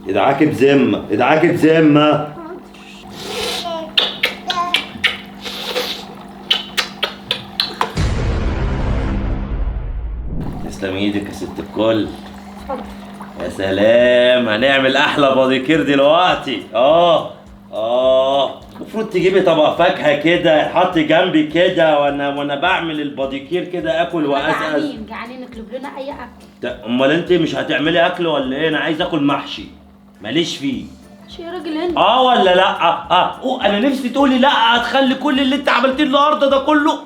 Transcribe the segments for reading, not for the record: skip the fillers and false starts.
ادعاكي بذمه، ادعاكي بذمه. تسلم ايدك يا ست الكل. يا سلام، هنعمل احلى باديكير دلوقتي. المفروض تجيبي طبق فاكهه كده يتحط جنبي كده، وانا بعمل الباديكير كده اكل واسأل. جعانين نطلب لنا اي اكل. امال انت مش هتعملي اكل ولا ايه؟ انا عايز اكل محشي ماليش فيه. شي يا راجل انت. ولا لا؟ انا نفسي تقولي لا، هتخلي كل اللي انت عملتيه النهارده ده كله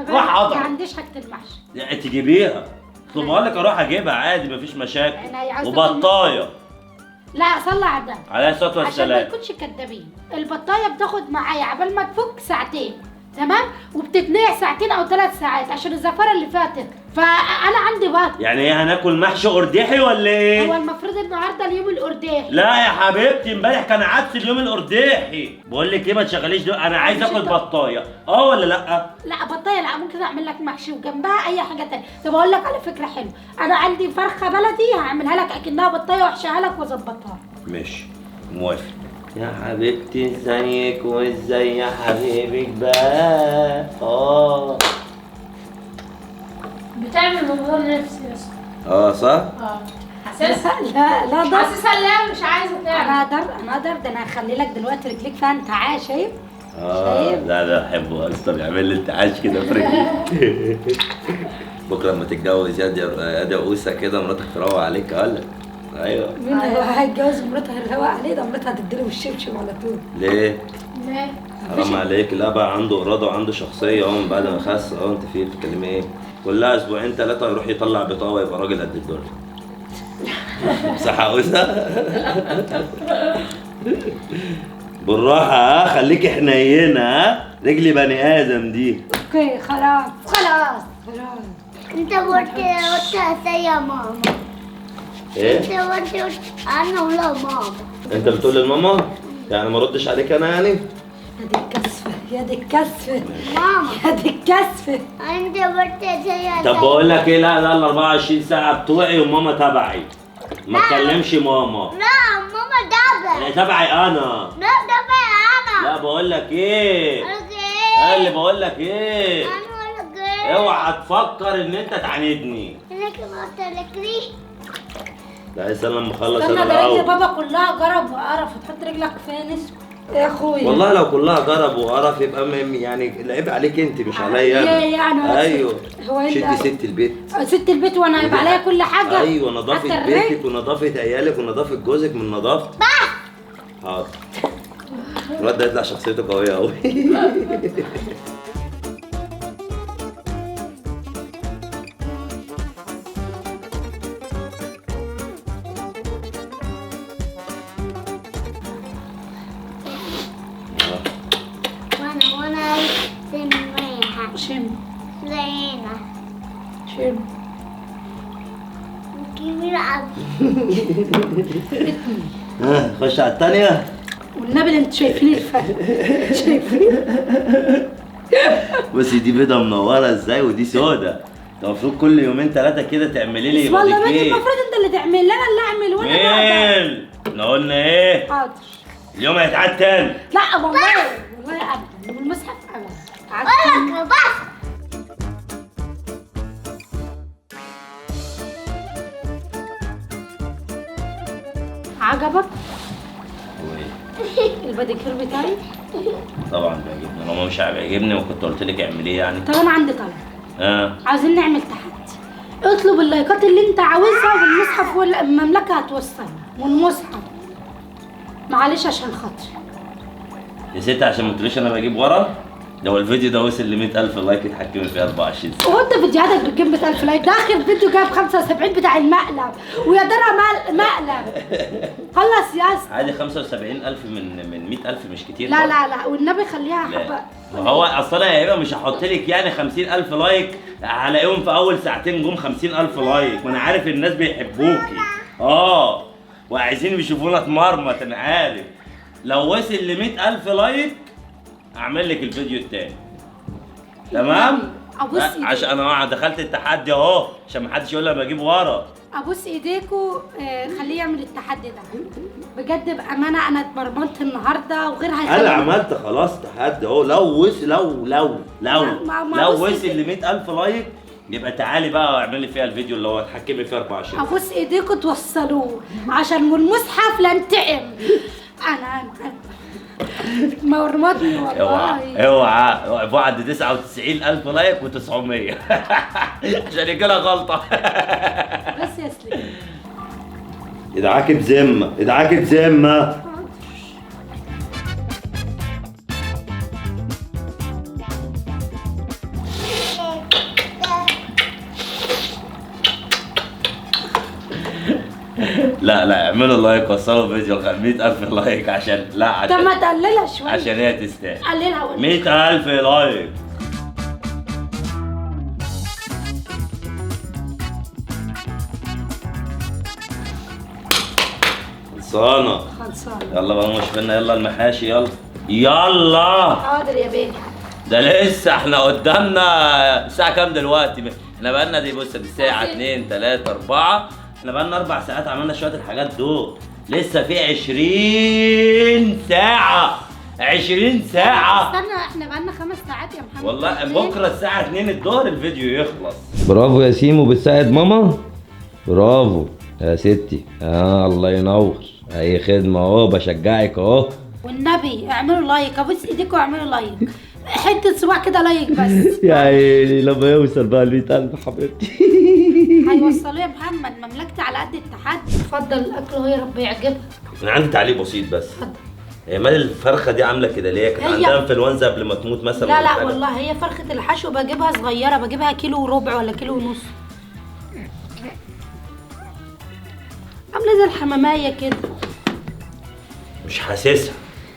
راح ما اضرب. عنديش حاجه المحشي. تجيبيها، اطلبها لك اروح اجيبها عادي مفيش مشاكل. وبطايه. لا صلى على النبي عليه الصلاه عشان ما والسلام. نكونش كدابين. البطايه بتاخد معايا عبال ما تفك ساعتين، تمام؟ وبتتنقع ساعتين او 3 ساعات عشان الزفاره اللي فاتت، فانا عندي بطن. يعني ايه، هناكل محشي قرديحي ولا ايه؟ هو المفروض النهارده اليوم القرداحي. لا يا حبيبتي، امبارح كان عدس اليوم القرداحي. بقول لك ايه، ما تشغليش دول، انا عايز اكل بطايه. ولا لا؟ لا بطايه لا، ممكن اعمل لك محشي وجنبها اي حاجه تانية. طب اقول لك على فكره حلوه، انا عندي فرخه بلدي هعملها لك اكنها بطايه واحشيها لك واظبطها. ماشي، موافق. يا حبيبتي ازيك وازاي يا حبيبك بقى؟ بتعمل من غير نفسي يا اسطى. صح؟ حاسسها؟ لا ده حاسسها لا مش عايزه تعمل. انا اقدر ده انا هخلي لك دلوقتي رجليك فيها انتعاش. شايف؟ لا بحبه اصلا، بيعمل لي انتعاش كده في رجلي. بكره لما تتجوز يا اوسه كده مراتك تروق عليك. اقول لك ايوه. مين هيتجوز مراتها هيروق عليه؟ ده مراتها هتديله بالشبشب على طول. ليه؟ ليه؟ حرام عليك. لا بقى عنده اراده وعنده شخصيه من بعد ما خس. انت فين بتتكلمي ايه؟ كلها اسبوعين 3 يروح يطلع بطاقه يبقى راجل قد الدنيا. صح يا اوسه؟ بالراحه خليكي حنينه. رجلي بني ادم دي. اوكي خلاص. انت قلت زي ماما. ايه؟ انت قلت انا ولا ماما. انت بتقول للماما؟ يعني ما ردش عليك انا يعني؟ يا دي الكسفه ماما. يا دي الكسفه. انت قلت زي. طب بقول لك ايه، لا ال 24 ساعه بتوعي وماما تبعي. ما تكلمش ماما. لا ماما دابا. تبعي انا. لا دابا انا. لا بقول لك ايه؟ ايه؟ اللي بقول لك ايه؟ انا ولا ايه؟ اوعى تفكر ان انت تعاندني. انا كمان قلت لك ليه؟ لا استنى لما اخلص استنى، انا ده رجل الاول. بابا كلها جرب وقرف وتحط رجلك فين يا اخويا. والله لو كلها جرب وقرف يبقى يعني العيب عليك انت مش عليا انا. ليه يعني؟ ايوه. هو شدي ست البيت. ست البيت وانا هيبقى عليا كل حاجه. ايوه، نظافه بيتك ونظافه عيالك ونظافه جوزك من نظافتك. حاضر. الواد ده يطلع شخصيته قويه قوي. وانا سميها شم زينة كبيرة خش على الثانيه. والنبي اللي انتوا شايفين الفرق. شايفين؟ بس دي بيضه منوره ازاي ودي سودا. انت المفروض كل يومين 3 كده تعملي لي والله ما باديكير. المفروض انت اللي تعمل لي، انا اللي اعمل وانا مين؟ احنا قلنا ايه؟ حاضر. اليوم هيتعاد تاني. لا والله ابدا، والمصحف ابدا. قولك بس. عجبك الباديكير بتاعي؟ طبعا بيعجبني. لو مش هيعجبني وكنت قلت لك اعمليه يعني. طب انا عندي طلب. عايزين نعمل تحدي. اطلب اللايكات اللي انت عاوزها والمصحف والمملكه هتوصلها والمصحف. معلش عشان خاطري. يا ست عشان ما تقوليش انا بجيب ورا. لو الفيديو ده وصل ل 100,000 لايك اتحكمي فيه 24 ساعه. هو انت فيديوهاتك بتجيب 100,000 لايك؟ ده اخر فيديو جاب 75 بتاع المقلب، ويا ترى مقلب. خلص يا اسطى. عادي 75,000 من 100,000 مش كتير. لا والنبي خليها لا. حبه. هو اصل انا يا هبه مش هحط لك يعني 50,000 لايك هلاقيهم في اول ساعتين جم 50,000 لايك. ما انا عارف الناس بيحبوكي. وعايزين يشوفونا اتمرمط. انا عارف لو وصل ل 100,000 لايك اعمل لك الفيديو التاني. تمام؟ ابص عشان انا دخلت التحدي اهو عشان ما حدش يقول لي انا بجيب ورا. ابوس ايديكوا خليه يعمل التحدي ده بجد بامانه. انا اتمرمطت النهارده وغيرها. انا عملت خلاص تحدي اهو. لو وصل لو وصل ل 100,000 لايك يبقى تعالي بقى واعملي فيها الفيديو اللي هو اتحكمي فيه 24. ابوس ايديكوا توصلوه عشان والمصحف لانتقم. انا مرمطني والله. اوعى بعد 99,000 لايك و900 عشان يجيلها غلطه. بس يا سليم ادعاكي بذمه، ادعاكي بذمه. لا اعملوا لايك وصلوا الفيديو ل 100,000 لايك عشان طب ما تقللها شويه عشان هي تستاهل. قللها 100,000 لايك. خلصانة. يلا بقى نشوف لنا يلا المحاشي يلا. حاضر يا بيه. ده لسه احنا قدامنا الساعة كام دلوقتي؟ احنا بقالنا دي بص دي الساعة 2 3 4. احنا بقالنا 4 ساعات عملنا شوية الحاجات دول. لسه في 20 ساعة. 20 ساعة. استنى احنا بقالنا 5 ساعات يا محمد. والله بكرة الساعة 2 الظهر الفيديو يخلص. برافو يا سيمو بتساعد ماما. برافو يا ستي. الله ينور. اي خدمة اهو بشجعك اهو. والنبي اعملوا لايك. ابوس ايديكم واعملوا لايك. حتة صباع كده لايك بس. يا عيني لما يوصل بقى ل 100,000 حبيبتي. هيوصلوا يا محمد. مملكتي على قد التحدي. اتفضل الاكل اهو يا رب يعجبك. انا عندي تعليق بسيط بس. اتفضل. هي مال الفرخة دي عاملة كده ليه؟ كانت عندها انفلونزا قبل ما تموت مثلا؟ لا والله هي فرخة الحشو بجيبها صغيرة. بجيبها كيلو وربع ولا كيلو ونص. عاملة زي الحمامية كده. مش حاسسها.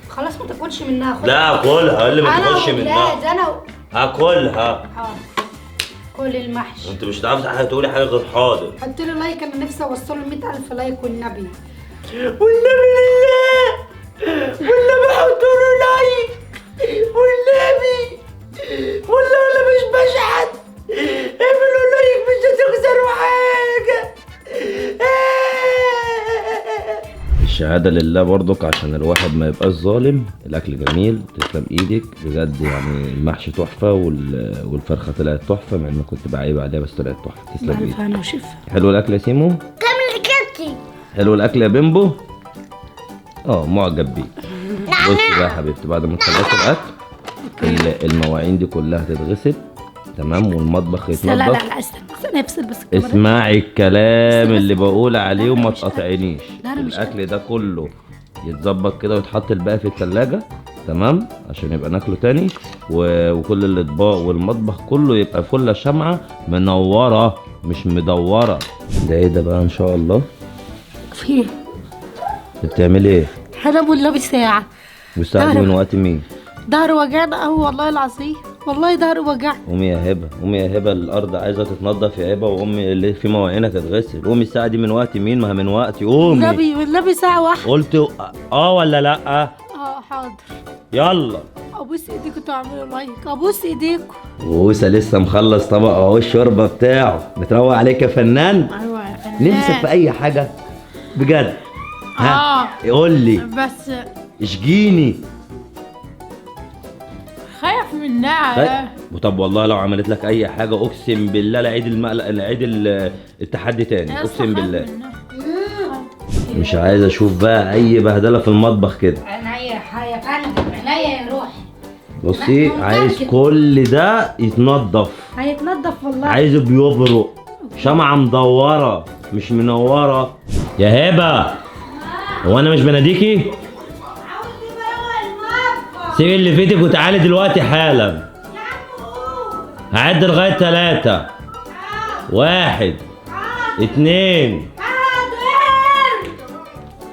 خلاص ما تاكلش منها. لا كلها اللي ما تاكلش منها. انا هاكلها. حاضر. كل المحشي. انت مش هتعرفي تقولي حاجه غير حاضر. حط لي لايك. انا نفسي اوصله ل 100,000 لايك والنبي. والنبي لله. والنبي حطوا له لايك. والنبي. والله انا مش بشحت. اعملوا لايك مش هتخسروا حاجه. الشهادة لله برضك عشان الواحد ما يبقاش ظالم. الأكل جميل تسلم إيدك بجد. يعني المحشي تحفة والفرخة طلعت تحفة مع إني كنت بعيب عليها بس طلعت تحفة. تسلم إيدك. انا وشفا. حلو الأكل يا سيمو؟ كمل كبتي. حلو الأكل يا بيمبو؟ معجب بيه. بصي بقى يا حبيبتي بعد ما تخلصوا الأكل المواعين دي كلها تتغسل تمام والمطبخ يتنضف. لا استنى افصل بس الكاميرا. اسمعي الكلام اللي بقول عليه وما تقاطعنيش. لا مش الاكل ده كله يتظبط كده ويتحط الباقي في التلاجة تمام عشان يبقى ناكله تاني وكل الاطباق والمطبخ كله يبقى فله شمعة منورة مش مدورة. ده ايه ده بقى ان شاء الله؟ في بتعملي ايه؟ حلب والنبي ساعة. بتساعدي من وقت مين؟ ظهري وجعنا قوي والله العظيم. والله ظهري وجعني. قومي يا هبه قومي يا هبه الارض عايزه تتنضف يا هبه. وامي اللي في مواعينها تتغسل. قومي الساعه دي من وقت مين؟ ما هي من وقتي. قومي والنبي ساعة واحدة. قلت ولا لا؟ حاضر. يلا ابوس ايديكوا تعملوا لايك. ابوس ايديكوا. ووسه لسه مخلص طبق اهو الشوربه بتاعه. بتروق عليك يا فنان. ايوه يا فنان. نفسك في اي حاجه بجد؟ قول لي بس اشجيني. خايف منها. طب والله لو عملت لك اي حاجه اقسم بالله لعيد التحدي تاني اقسم بالله. مش عايز اشوف بقى اي بهدله في المطبخ كده. عينيا يا فندم. عينيا يا روحي. بصي عايز كل ده يتنضف. هيتنضف والله. عايزه بيبرق شمعة مدورة مش منورة. يا هبة هو انا مش بناديكي؟ سيبي اللي فيتك وتعالي دلوقتي حالا. هعد لغاية 3. 1 2.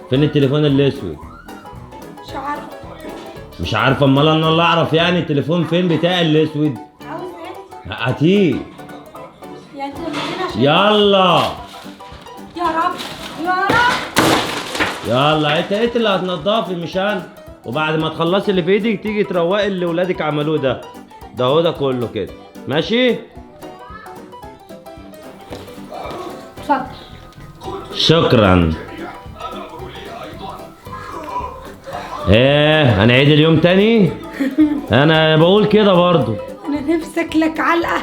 فين التليفون الاسود؟ مش عارفة. مش عارفة امال انا اللي اعرف يعني التليفون فين بتاعي الاسود؟ عاوز ايه؟ هاتيه. يعني عشان يلا يا رب يا رب. يلا انت اللي هتنضفي مش انا. وبعد ما تخلصي اللي في ايدك تيجي تروقي اللي ولادك عملوه ده اهو ده كله كده ماشي. اتفضل. شكرا. ايه هنعيد اليوم تاني؟ انا بقول كده برضو. انا نفسي اكلك علقه.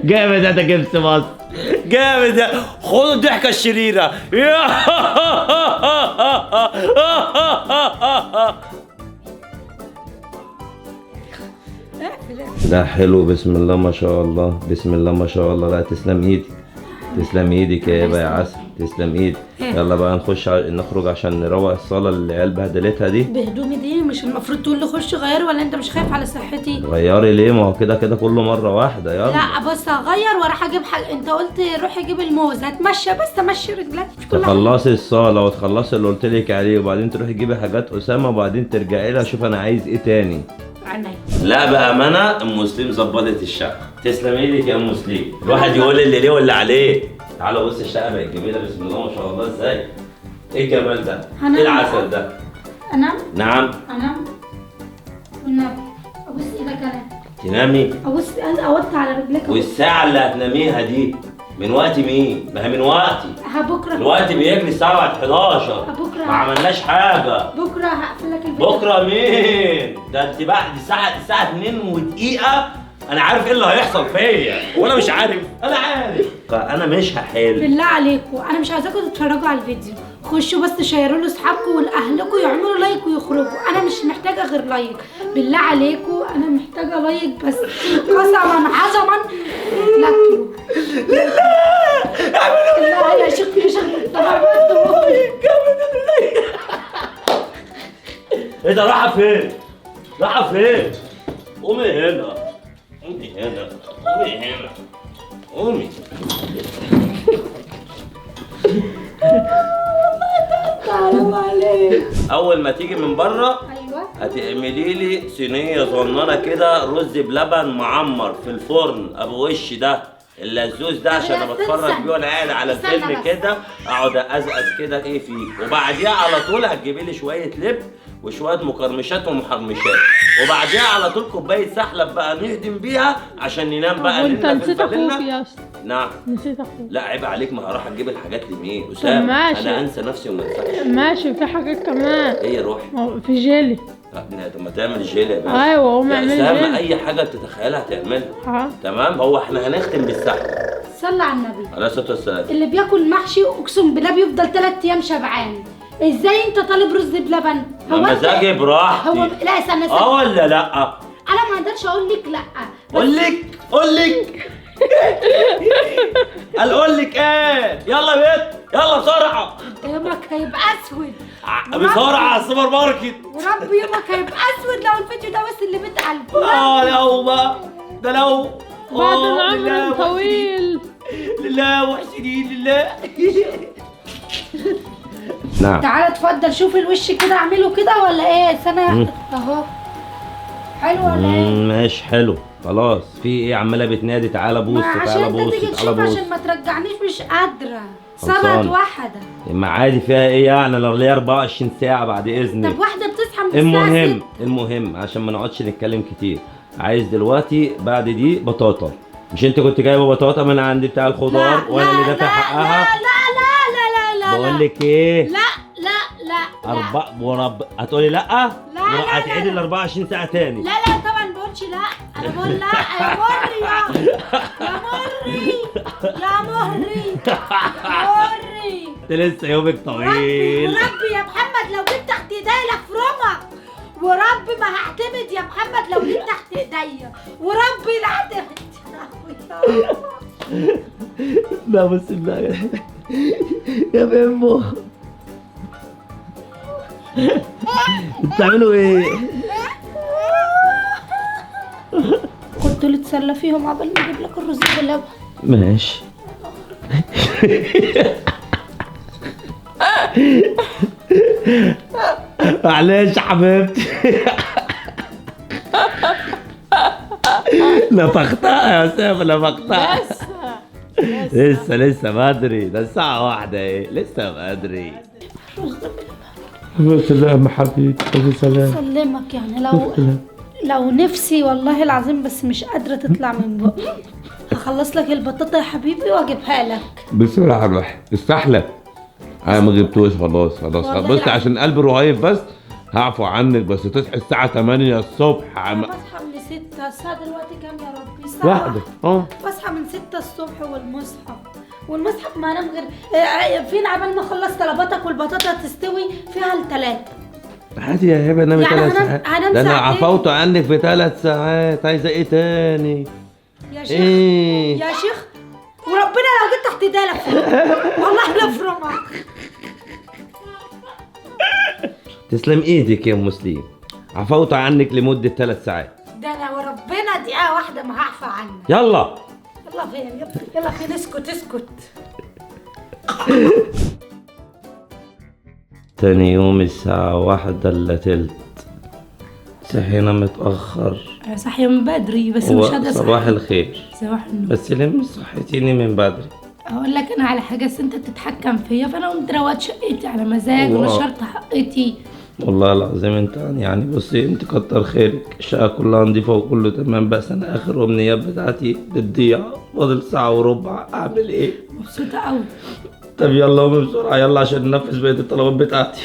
جامد يا جبس مصر، جامد يا خدوا الضحكه الشريره. لا حلو، بسم الله ما شاء الله، بسم الله ما شاء الله. لا تسلم ايدك، تسلم ايدك يا يا عسل، تسلم ايدك. يلا بقى نخرج عشان نروق الصاله اللي العيال بهدلتها دي. بهدومي دي مش المفروض تقول لي خش غير، ولا انت مش خايف على صحتي؟ غيري ليه؟ ما هو كده كده كله مره واحده. يلا لا بص هغير واروح اجيب حاجه. انت قلت روح اجيب الموز، هتمشى بس امشي رجلك مش كل حاجه. تخلصي الصاله وتخلصي اللي قلت لك عليه، وبعدين تروحي تجيبي حاجات اسامه، وبعدين ترجعي لها اشوف انا عايز ايه تاني. عينيا. لا بامانه ام مسلم ظبطت الشقه. تسلم ايدك يا ام مسلم. الواحد يقول اللي ليه واللي عليه. تعالوا بص الشقه بقت جميله بسم الله ما شاء الله ازاي. ايه الجمال ده؟ ايه العسل ده؟ انام نعم. انام والنبي ابوس ايدك انا. تنامي؟ ابوس اوطي على رجلك. والساعه اللي هتناميها دي من وقت مين؟ ما هي من وقتي. بكره الوقت بيجري الساعه 11. بكره ما عملناش حاجه. بكره هقفل لك الفيديو. بكره مين؟ ده انت بعد الساعه 2 ودقيقه انا عارف ايه اللي هيحصل فيا، وانا مش عارف، انا عارف. فانا مش هحل. بالله عليكم انا مش عايزاكم تتفرجوا على الفيديو، خشوا بس شيروا له اصحابكم ولاهلكم يعملوا لايك ويخرجوا. انا مش محتاجه غير لايك، بالله عليكم انا محتاجه لايك بس. قسما عظما لكم. لا يا شيخ يا شيخ ايه ده رايحه فين؟ رايحه فين؟ قومي هنا، قومي هنا، قومي هنا، قومي. حرام عليك. اول ما تيجي من بره ايوه هتعملي لي صينيه صغننه كده رز بلبن معمر في الفرن ابو وش ده اللزوز ده، عشان انا بتفرج بيه وانا قاعد على الفيلم كده، اقعد ازقز كده ايه فيه. وبعديها على طول هتجيبي لي شويه لب وشويه مقرمشات ومحرمشات، وبعديها على طول كوبايه سحلب بقى نهدم بيها عشان ننام بقى. وانت نسيت اخوك يا اسطى. نعم نسيت اخوك. لا عيب عليك، ما هروح اجيب الحاجات لمين؟ اسامه ماشي. انا انسى نفسي وما انساكش. ماشي في حاجات كمان. ايه يا روحي؟ في جيلي. طب ما تعمل الجيل يا باشا. ايوه قوم اعمل اسامه جيلي. اي حاجه تتخيلها هتعملها. اه تمام. هو احنا هنختم بالسحلب. صلى على النبي. عليه الصلاه والسلام. اللي بياكل محشي اقسم بالله بيفضل 3 ايام شبعان. ازاي انت طالب رز بلبن؟ مزاجي براحتي. هو لا استنى ولا لا؟ انا ما اقدرش اقول لك لا. قول لك قول لك ايه؟ يلا يا بنت يلا بسرعه. يومك هيبقى اسود بسرعه على السوبر ماركت. ورب يومك هيبقى اسود لو الفيديو ده وصل ل 100,000. لو بقى ده لو بعد العمر طويل. لله محسنين لله. نعم تعالى اتفضل شوف الوش كده اعمله كده ولا ايه؟ سنه اهو حلو ولا ايه؟ ماشي حلو خلاص. في ايه عماله بتنادي؟ تعالى بوس عشان تعالى انت بوس تيجي تعالى تشوف بوس. عشان ما ترجعنيش مش قادره. خلصان. صمت واحده. ما عادي فيها ايه يعني؟ لو ليا 24 ساعه بعد اذنك. طب واحده بتصحى من الساعه 6. المهم عشان ما نقعدش نتكلم كتير، عايز دلوقتي بعد دي بطاطا. مش انت كنت جايبه بطاطا من عند بتاع الخضار وانا اللي دافع حقها؟ لا بقول لك ايه؟ لا لا لا أربع ورب هتقولي لا؟ لا هتعيد ال 24 ساعة تاني. لا طبعا ما بقولش لا، انا بقول لا يا مري يا مري يا مري مري. انت لسه يومك طويل. وربي يا محمد لو جيت تحت ايديا لفرمك، وربي ما هعتمد يا محمد لو جيت تحت ايديا، وربي لا هعتمد. لا بس لا يا بيمو بتعملوا ايه؟ قلت له تسلى فيهم عبال ما اجيب لك الرز باللبن. ماشي. معلش يا حبيبتي. نفختها يا سامي نفختها. لسه بدري، ده الساعة 1 ايه، لسه بدري. سلام حبيبتي سلام. سلمك يعني لو نفسي والله العظيم بس مش قادرة تطلع من بقي. هخلص لك البطاطا يا حبيبي واجيبها لك. بسرعة روح استحلى. انا ما جبتوش خلاص والله بص عشان قلبي رهيف بس هعفو عنك، بس تصحي الساعة 8 الصبح. انا بصحى من 6 الساعة دلوقتي كام يا ربي؟ الساعة واحدة بصحى من 6 الصبح والمصحف ما انام غير فين عبال ما اخلص طلباتك والبطاطا تستوي فيها التلاتة. عادي يا هبه نامي يعني 3 ساعات. هنام ده انا ساعتين. عفوت عنك في 3 ساعات، عايزه ايه تاني؟ يا شيخ ايه يا شيخ وربنا لو جيت تحت ايديك والله لفرمك. تسلم ايدك يا ام سليم، عفوت عنك لمده 3 ساعات. ده انا وربنا دقيقة واحدة ما هعفى عنك. يلا يلا فين يلا فين اسكت. تاني يوم الساعة 1:15 صحينا متأخر. صاحية من بدري بس مش قادرة صباح الخير. صباح النور. بس ليه مش صحيتيني من بدري؟ اقول لك انا على حاجة بس انت تتحكم فيا، فانا قمت روقت شقتي على مزاج ونشرت حقتي. والله العظيم انت يعني بصي انت كتر خيرك، الشقة كلها نضيفة وكله تمام، بس انا اخر امنيات بتاعتي بتضيع، فاضل ساعة وربع، اعمل ايه؟ مبسوطة قوي. طب يلا قومي بسرعة يلا عشان ننفذ بقية الطلبات بتاعتي.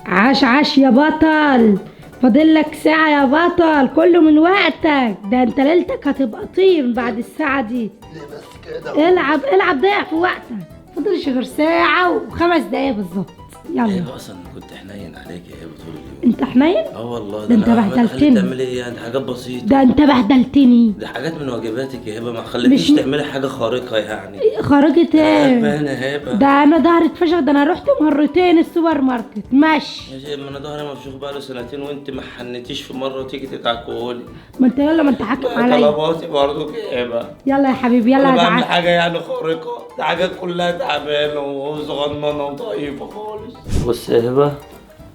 عاش يا بطل، فاضل لك ساعة يا بطل، كله من وقتك، ده انت ليلتك هتبقى طين بعد الساعة دي. ليه بس كده؟ العب ضيع في وقتك، فاضلش غير ساعة و5 دقايق بالظبط. يلا ايوه اصلا كنت حنين عليك يا هبه طول اليوم. انت حنين؟ والله ده انت أنا عمال بهدلتني. أخليك تعملي ايه يعني؟ حاجات بسيطه. ده انت بهدلتني. دي حاجات من واجباتك يا هبه، ما خليتيش تعملي حاجه خارقه يعني. خرجت ايه؟ غلبانه يا هبه. ده انا ظهري اتفشخ، ده انا رحت مرتين السوبر ماركت ماشي. يا شيخ ما انا ظهري مفشوخ بقاله سنتين وانت ما حنتيش في مره تيجي تتعكولي. ما انت يلا ما انت حاكم عليا. طلباتي برضه يا هبه. يلا يا حبيبي يلا انا بعمل ازعلك. حاجه يعني خارقه، دي حاجات كلها تعبانه وصغننه وضعيفه خالص. بص يا هبه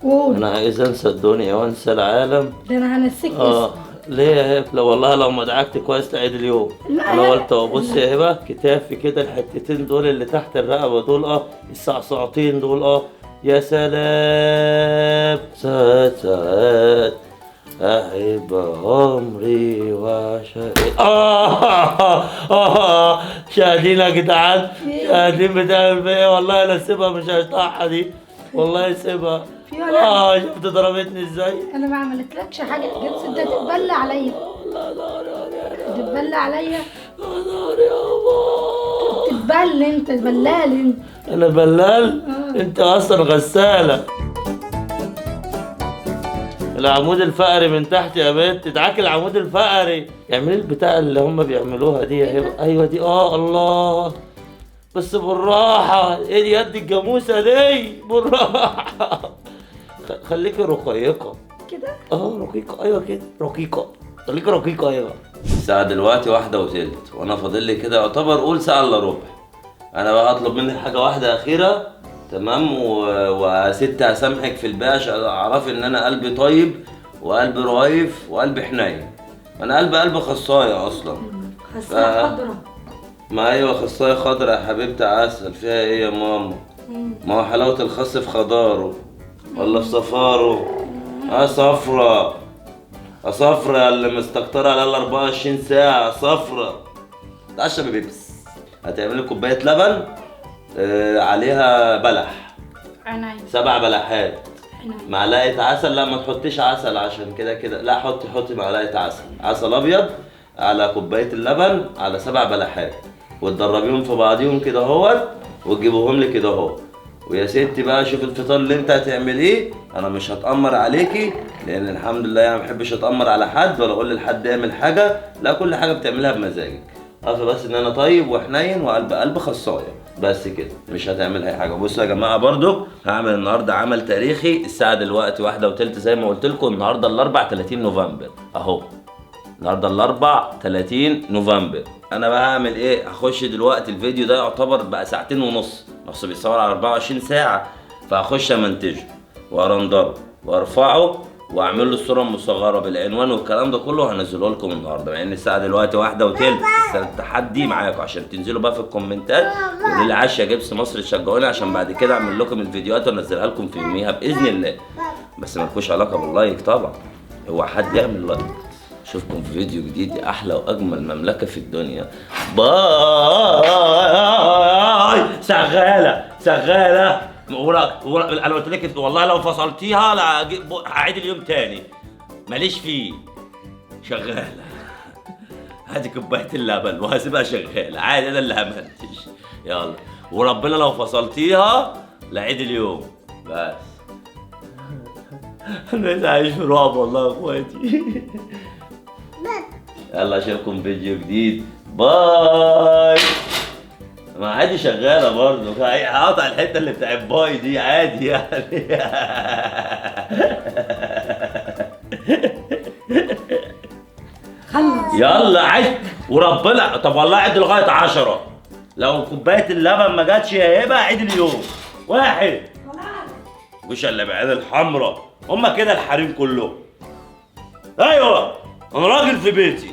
قول. انا عايز انسى الدنيا وانسى العالم. ده انا هنسيك اسم. ليه يا هبه؟ لا والله لو ما دعكت كويس تعيد اليوم. لا، انا لا. قلت بص يا هبه كتافي كده الحتتين دول اللي تحت الرقبه دول الصعصعتين دول يا سلام ساعات أحب عمري وعشقي. شاهدين يا جدعان، شاهدين بتعمل فيا والله لا سيبها مش هشطحها دي، والله سيبها. شفت ضربتني ازاي؟ انا ما عملتلكش حاجه، جبت انت تتبلى عليا. تتبلى عليا؟ ناري يابا. تتبلى انت بلال انت. انا بلال؟ انت اصلا غسالة. العمود الفقري من تحت يا بنت، ادعاك العمود الفقري. اعملي البتاع اللي هم بيعملوها دي يا هبه. ايوه دي الله، بس بالراحة. ايه دي يد الجاموسة دي؟ بالراحة. خليكي رقيقة كده؟ رقيقة، ايوه كده رقيقة، خليكي رقيقة. ايوه الساعة دلوقتي 1:03 وانا فاضل لي كده يعتبر قول ساعة الا ربع. انا بقى هطلب منك حاجة واحدة أخيرة تمام، وست هسامحك في الباقي عشان اعرفي ان انا قلبي طيب وقلبي رهيف وقلبي حنين. انا قلبي خصاية اصلا. خصاية خضرا. ما ايوه خصاية خضرا يا حبيبتي عسل. فيها ايه يا ماما؟ ما هو حلاوة الخس في خضاره ولا في صفاره. صفرة اللي مستكترة على 24 ساعة صفرة. اتعشى ببيبس. هتعملي كوباية لبن عليها بلح. عينيا. 7 بلحات. معلقة عسل. لا ما تحطيش عسل عشان كده. لا حطي معلقة عسل ابيض على كوباية اللبن على 7 بلحات، وتدربيهم في بعضيهم كده اهوت وتجيبوهم لي كده اهو. ويا ستي بقى شوف الفطار اللي انت هتعمليه. انا مش هتأمر عليكي لان الحمد لله يعني ما بحبش اتأمر على حد ولا اقول لحد يعمل حاجة. لا كل حاجة بتعملها بمزاجك. عارفه بس ان انا طيب وحنين وقلب خصايه بس كده، مش هتعمل اي حاجه. بصوا يا جماعه برضو هعمل النهارده عمل تاريخي. الساعه دلوقتي 1:03 زي ما قلت لكم. النهارده الاربع 30 نوفمبر اهو. النهارده الاربع 30 نوفمبر. انا بقى هعمل ايه؟ هخش دلوقتي الفيديو ده يعتبر بقى 2.5 ساعة، بس بيتصور على 24 ساعه، فهخش امنتجه وارندره وارفعه واعمل له الصوره المصغره بالعنوان والكلام ده كله. هنزله لكم النهارده مع ان الساعه دلوقتي 1:03. بس التحدي معاكم عشان تنزلوا بقى في الكومنتات ودي العشيه جبس مصر تشجعوني عشان بعد كده اعمل لكم الفيديوهات وانزلها لكم في يوميها باذن الله. بس مالكوش علاقه باللايك طبعا، هو حد يعمل لايك. اشوفكم في فيديو جديد. احلى واجمل مملكه في الدنيا. باي. باي شغاله انا قلت لك والله لو فصلتيها لا هعيد اليوم تاني، ماليش فيه. شغاله. هاتي كوبايه اللبن وهسيبها شغاله عادي، انا اللي همنتش. يلا وربنا لو فصلتيها لعيد اليوم بس. انا عايز اعيش في رعب والله يا اخواتي. يلا اشوفكم فيديو جديد، باي. ما عادي شغاله برضه، هقطع الحته اللي بتاعت باي دي عادي يعني. خلص. يلا عد وربنا. طب والله عد لغايه 10. لو كوبايه اللبن ما جاتش يا هبه عيد اليوم. 1 وش اللي بعين الحمراء هما كده الحريم كلهم. ايوه انا راجل في بيتي.